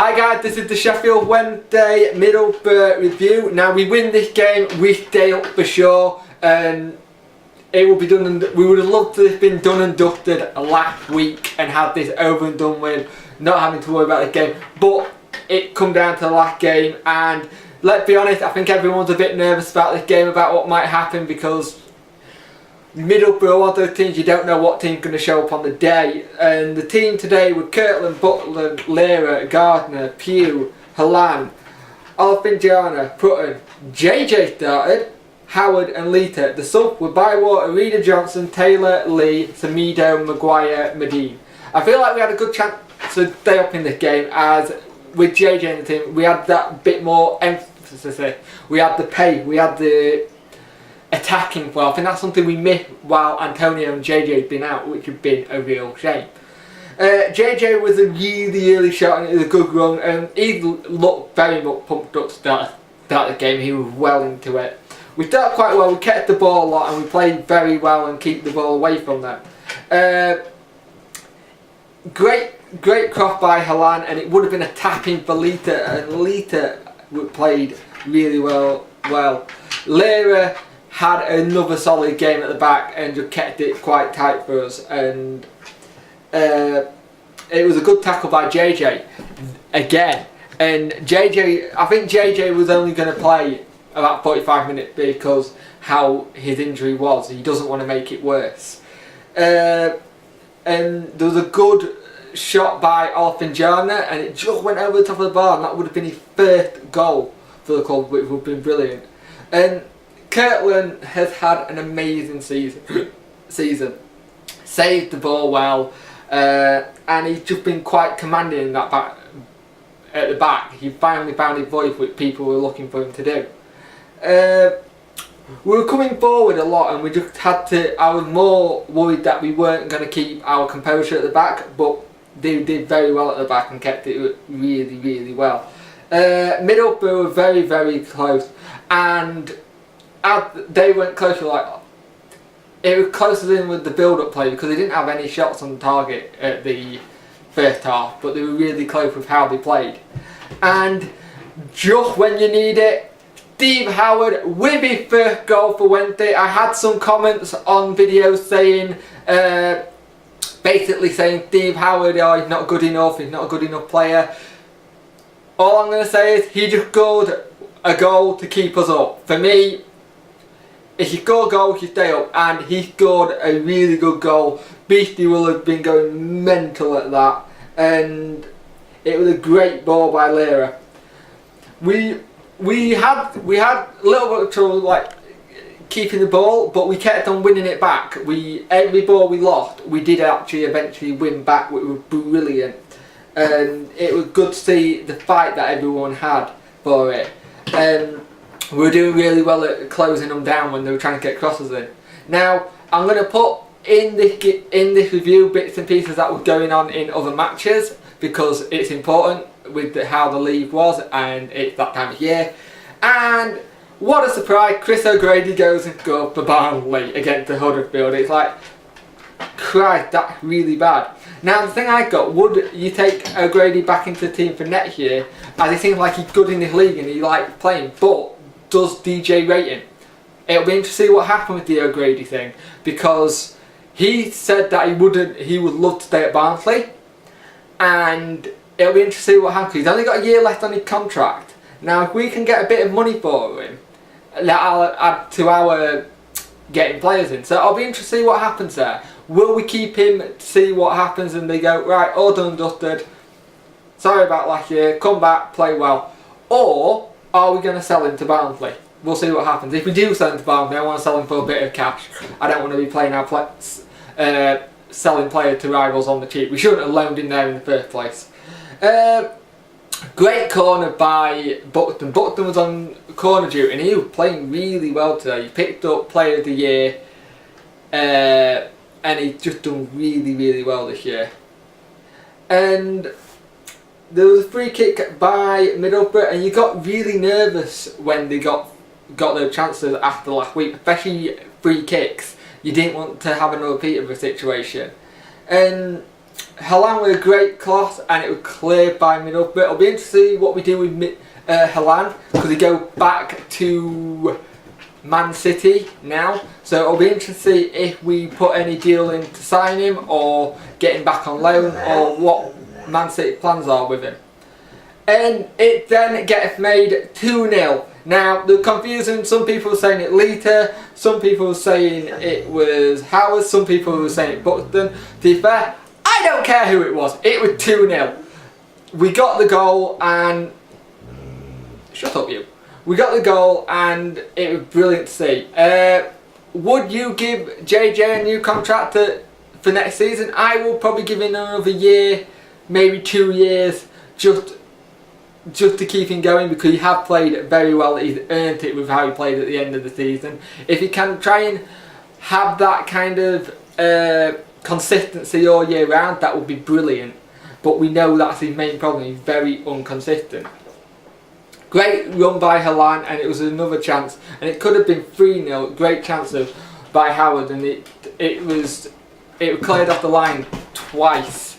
Hi guys, this is the Sheffield Wednesday Middlesbrough review. Now we win this game, we stay up for sure, and it will be done. And we would have loved to have been done and dusted last week and had this over and done with, not having to worry about the game. But it come down to the last game, and let's be honest, I think everyone's a bit nervous about this game, about what might happen, because Middlesbrough, one of those teams you don't know what team's going to show up on the day, and the team today were Kirtland, Butler, Lera, Gardner, Pugh, Halan, Alfinjana, Prutton, JJ started, Howard and Lita. The sub were Bywater, Reader Johnson, Taylor, Lee, Samido, Maguire, Medine. I feel like we had a good chance to stay up in this game, as with JJ in the team we had that bit more emphasis. We had the pay, we had the attacking well. I think that's something we missed while Antonio and JJ had been out, which had been a real shame. JJ was a really early shot and it was a good run, and he looked very much pumped up to start the game. He was well into it. We started quite well, we kept the ball a lot and we played very well and keep the ball away from them. Great cross by Halan, and it would have been a tap-in for Lita, and Lita played really well. Lera had another solid game at the back and just kept it quite tight for us, and it was a good tackle by JJ again. And JJ, I think JJ was only going to play about 45 minutes because how his injury was. He doesn't want to make it worse. And there was a good shot by Alfinjana and it just went over the top of the bar, and that would have been his first goal for the club, which would have been brilliant. And Kirtland has had an amazing season. Saved the ball well, and he's just been quite commanding in that back, at the back. He finally found his voice, which people were looking for him to do. We were coming forward a lot, and we just had to. I was more worried that we weren't going to keep our composure at the back, but they did very well at the back and kept it really well. Middlesbrough were very close, and they went closer. Like it was closer than with the build-up play, because they didn't have any shots on target at the first half, but they were really close with how they played. And just when you need it, Steve Howard with his first goal for Wednesday. I had some comments on videos saying, basically saying Steve Howard, oh, he's not good enough, he's not a good enough player. All I'm going to say is he just scored a goal to keep us up. For me, if you score a goal, you stay up, and he scored a really good goal. Beastie will have been going mental at that, and it was a great ball by Lera. We had a little bit of trouble like keeping the ball, but we kept on winning it back. Every ball we lost, we did actually eventually win back, which was brilliant, and it was good to see the fight that everyone had for it. We were doing really well at closing them down when they were trying to get crosses in. Now I'm going to put in this review bits and pieces that were going on in other matches, because it's important with how the league was, and it's that time of year. And what a surprise, Chris O'Grady goes and scores for Barnsley against the Huddersfield. It's like, Christ, that's really bad. Now the thing I got, would you take O'Grady back into the team for next year, as it seems like he's good in this league and he likes playing, but does DJ rate him? It'll be interesting to see what happened with the O'Grady thing, because he said that he would love to stay at Barnsley, and it'll be interesting to see what happens. He's only got a year left on his contract. Now if we can get a bit of money for him, that'll add to our getting players in. So I'll be interested to see what happens there. Will we keep him to see what happens and they go, right, all done and dusted, sorry about last year, come back, play well? Or are we going to sell him to Barnsley? We'll see what happens. If we do sell him to Barnsley, I want to sell him for a bit of cash. I don't want to be playing our selling players to rivals on the cheap. We shouldn't have loaned him there in the first place. Great corner by Buxton. Buxton was on corner duty and he was playing really well today. He picked up Player of the Year, and he's just done really well this year. And there was a free kick by Middlesbrough, and you got really nervous when they got those chances after last week, especially free kicks. You didn't want to have another repeat of a situation. And Halan were a great class and it was cleared by Middlesbrough. It'll be interesting to see what we do with Halan, because they go back to Man City now. So it'll be interesting to see if we put any deal in to sign him or get him back on loan, or what Man City plans are with him. And it then gets made 2-0. Now, the confusing, some people were saying it Lita, some people were saying it was Howard, some people were saying it Buxton. To be fair, I don't care who it was 2-0. We got the goal and... Shut up, you. We got the goal and it was brilliant to see. Would you give JJ a new contract for next season? I will probably give him another year, maybe 2 years, just to keep him going, because he has played very well. He's earned it with how he played at the end of the season. If he can try and have that kind of consistency all year round, that would be brilliant. But we know that's his main problem, he's very inconsistent. Great run by Halan, and it was another chance, and it could have been 3-0. Great chance by Howard, and it was cleared off the line twice.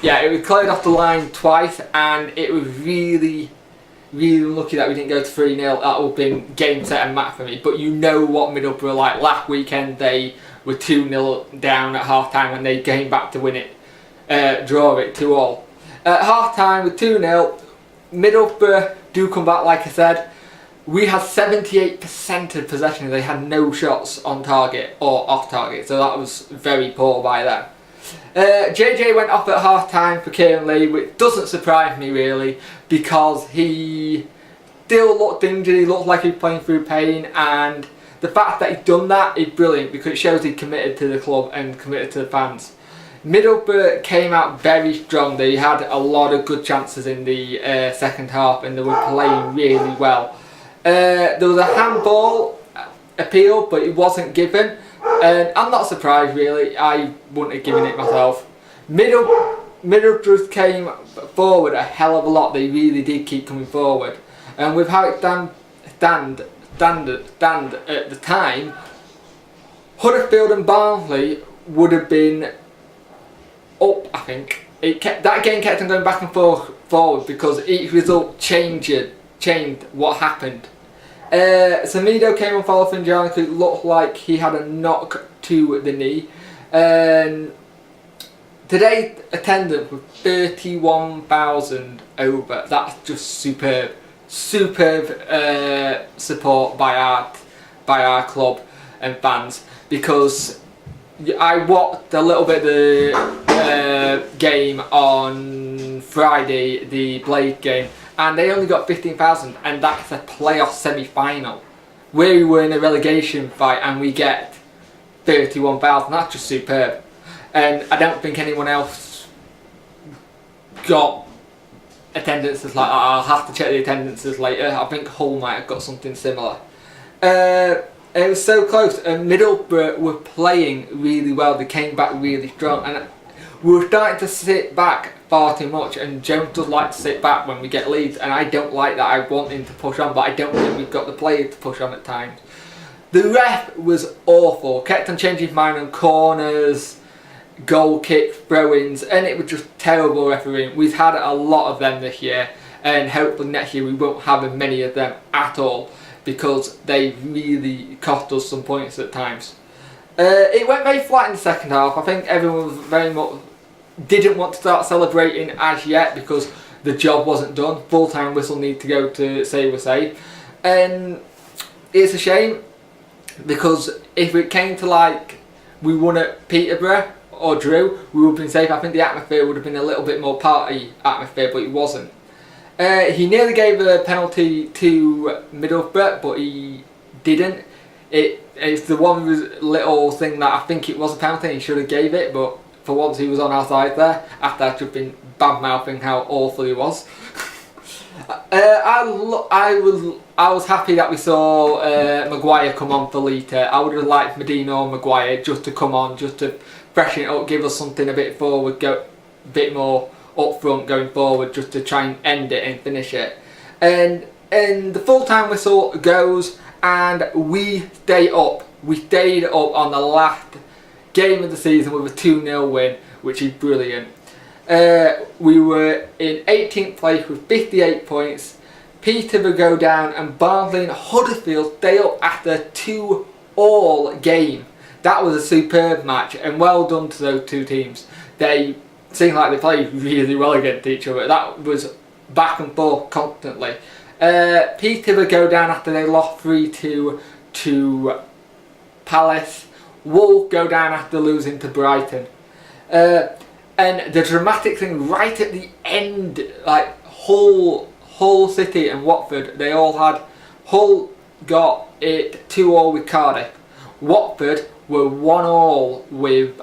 Yeah, it was cleared off the line twice, and it was really, really unlucky that we didn't go to 3-0. That would have been game, set and match for me. But you know what Middlesbrough were like. Last weekend they were 2-0 down at half time and they came back to win it, draw it 2-2. At half time with 2-0, Middlesbrough do come back, like I said. We had 78% of possession. They had no shots on target or off target, so that was very poor by them. JJ went off at half time for Kieran Lee, which doesn't surprise me really, because he still looked injured, he looked like he was playing through pain, and the fact that he's done that is brilliant because it shows he's committed to the club and committed to the fans. Middlesbrough came out very strong. They had a lot of good chances in the second half and they were playing really well. There was a handball appeal, but it wasn't given. And I'm not surprised really, I wouldn't have given it myself. Middlesbrough came forward a hell of a lot, they really did keep coming forward. And with how it stand at the time, Huddersfield and Barnsley would have been up, I think. That game kept on going back and forward because each result changed what happened. Samido came on foul from John, because it looked like he had a knock to the knee. Today's attendance was 31,000 over. That's just superb. Superb support by our club and fans, because I watched a little bit of the game on Friday, the Blade game, and they only got 15,000, and that's a playoff semi-final. We were in a relegation fight and we get 31,000. That's just superb. And I don't think anyone else got attendances like that. I'll have to check the attendances later. I think Hull might have got something similar. It was so close, and Middlesbrough were playing really well. They came back really strong, and we were starting to sit back far too much, and Jones does like to sit back when we get leads, and I don't like that. I want him to push on, but I don't think we've got the players to push on at times. The ref was awful, kept on changing his mind on corners, goal kicks, throw-ins, and it was just terrible refereeing. We've had a lot of them this year, and hopefully next year we won't have as many of them at all, because they really cost us some points at times. It went very flat in the second half. I think everyone was very much didn't want to start celebrating as yet because the job wasn't done. Full-time whistle need to go to say we're safe, and it's a shame, because if it came to like we won at Peterborough or drew, we would have been safe. I think the atmosphere would have been a little bit more party atmosphere, but it wasn't. He nearly gave a penalty to Middlesbrough, but he didn't. It's the one little thing that I think it was a penalty. He should have gave it, but for once he was on our side there, after I'd just been bad-mouthing how awful he was. I was happy that we saw Maguire come on for Lita. I would have liked Medina or Maguire just to come on, just to freshen it up, give us something a bit forward, go a bit more up front going forward, just to try and end it and finish it. And the full-time whistle goes, and we stay up we stayed up on the last game of the season with a 2-0 win, which is brilliant. We were in 18th place with 58 points. Peterborough go down and Barnsley and Huddersfield stay up after 2-2 game. That was a superb match, and well done to those two teams. They seemed like they played really well against each other. That was back and forth constantly. Peterborough go down after they lost 3-2 to Palace. Wolves go down after losing to Brighton. And the dramatic thing right at the end, like Hull City and Watford, they all had. Hull got it 2-2 with Cardiff. Watford were 1-1 with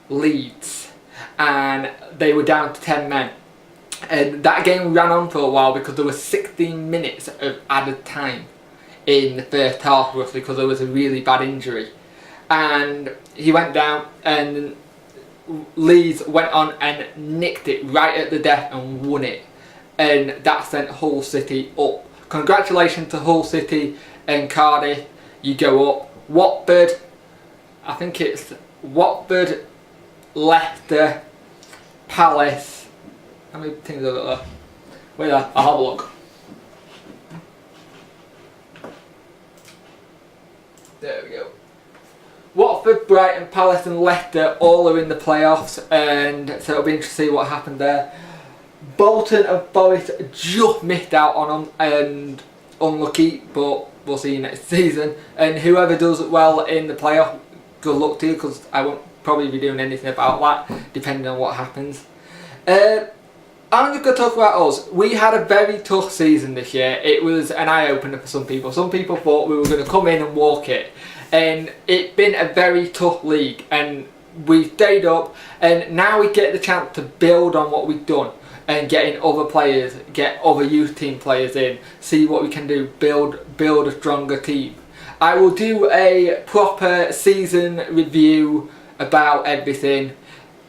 Leeds, and they were down to 10 men. And that game ran on for a while because there was 16 minutes of added time in the first half, roughly, because there was a really bad injury. And he went down, and Leeds went on and nicked it right at the death and won it. And that sent Hull City up. Congratulations to Hull City and Cardiff. You go up. Watford, I think it's Watford, Leicester, Palace. How many things are there? Wait there, I'll have a look. There we go. Watford, Brighton, Palace and Leicester all are in the playoffs, and so it'll be interesting to see what happened there. Bolton and Forest just missed out on them, and unlucky, but we'll see you next season. And whoever does well in the playoff, good luck to you, because I won't probably be doing anything about that, depending on what happens. I'm just going to talk about us. We had a very tough season this year. It was an eye-opener for some people. Some people thought we were going to come in and walk it. And it's been a very tough league. And we stayed up. And now we get the chance to build on what we've done. And getting other players, get other youth team players in. See what we can do. Build a stronger team. I will do a proper season review about everything.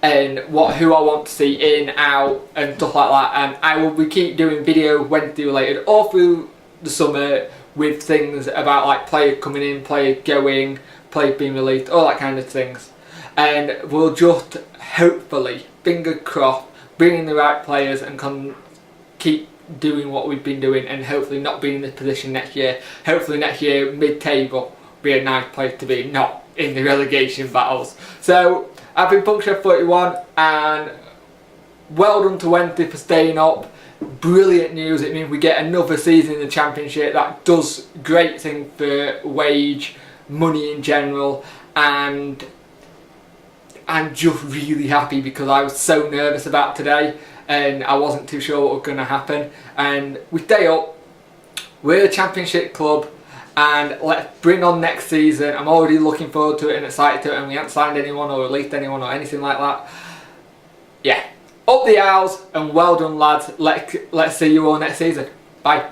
And who I want to see in, out, and stuff like that. And I will keep doing video Wednesday related all through the summer with things about like players coming in, players going, players being released, all that kind of things. And we'll just hopefully, fingers crossed, bring in the right players and keep doing what we've been doing, and hopefully not be in this position next year. Hopefully next year, mid-table, be a nice place to be, not in the relegation battles. So I've been Puncture 41, and well done to Wednesday for staying up. Brilliant news. It means we get another season in the Championship. That does great thing for wage, money in general, and I'm just really happy because I was so nervous about today and I wasn't too sure what was going to happen. And we stay up. We're a Championship club. And let's bring on next season. I'm already looking forward to it and excited to it, and we haven't signed anyone or released anyone or anything like that. Yeah. Up the Owls, and well done lads. Let's see you all next season. Bye.